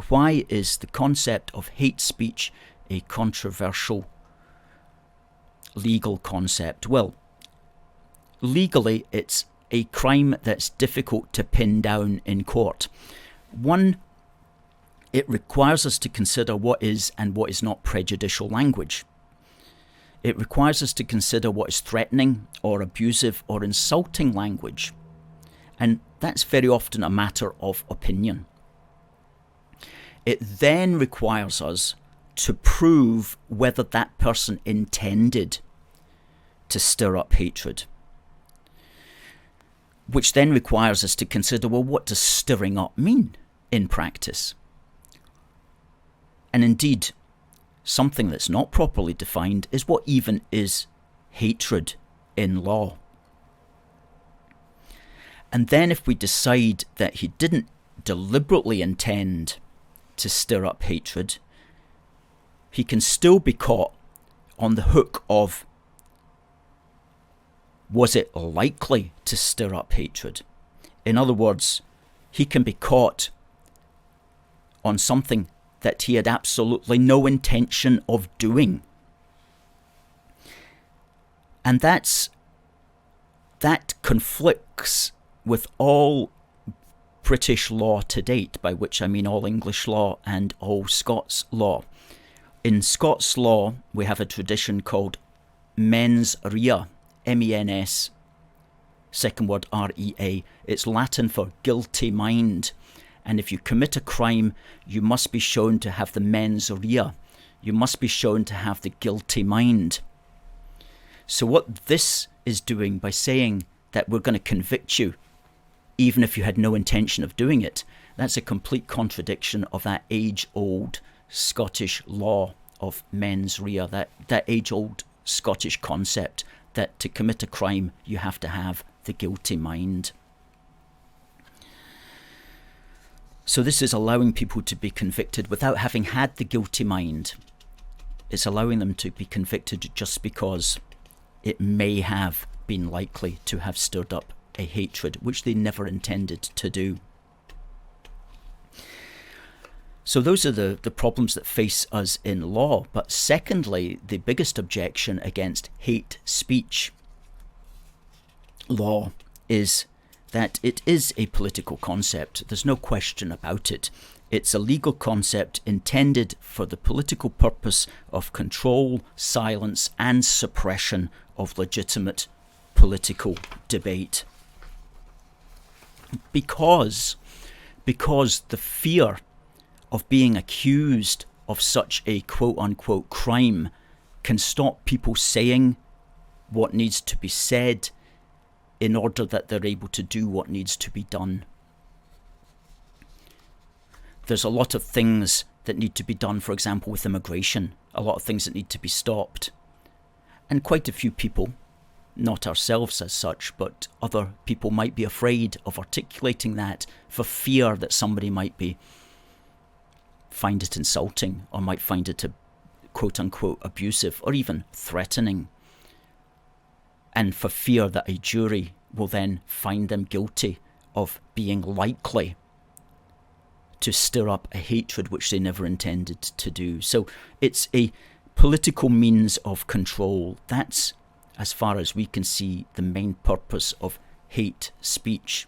why is the concept of hate speech a controversial legal concept? Well, legally, it's a crime that's difficult to pin down in court. One, it requires us to consider what is and what is not prejudicial language. It requires us to consider what is threatening or abusive or insulting language. And that's very often a matter of opinion. It then requires us to prove whether that person intended to stir up hatred, which then requires us to consider, well, what does stirring up mean in practice? And indeed, something that's not properly defined is what even is hatred in law. And then if we decide that he didn't deliberately intend to stir up hatred, he can still be caught on the hook of, was it likely to stir up hatred? In other words, he can be caught on something that he had absolutely no intention of doing. And that conflicts with all British law to date, by which I mean all English law and all Scots law. In Scots law, we have a tradition called mens rea, M-E-N-S, second word R-E-A. It's Latin for guilty mind. And if you commit a crime, you must be shown to have the mens rea. You must be shown to have the guilty mind. So what this is doing by saying that we're going to convict you, even if you had no intention of doing it, that's a complete contradiction of that age-old Scottish law of mens rea, that age-old Scottish concept that to commit a crime, you have to have the guilty mind. So this is allowing people to be convicted without having had the guilty mind. It's allowing them to be convicted just because it may have been likely to have stirred up a hatred, which they never intended to do. So those are the problems that face us in law. But secondly, the biggest objection against hate speech law is that it is a political concept. There's no question about it. It's a legal concept intended for the political purpose of control, silence, and suppression of legitimate political debate. Because the fear of being accused of such a quote-unquote crime can stop people saying what needs to be said in order that they're able to do what needs to be done. There's a lot of things that need to be done, for example, with immigration, a lot of things that need to be stopped. And quite a few people, not ourselves as such, but other people might be afraid of articulating that for fear that somebody might find it insulting or might find it quote-unquote abusive or even threatening. And for fear that a jury will then find them guilty of being likely to stir up a hatred which they never intended to do. So it's a political means of control. That's, as far as we can see, the main purpose of hate speech.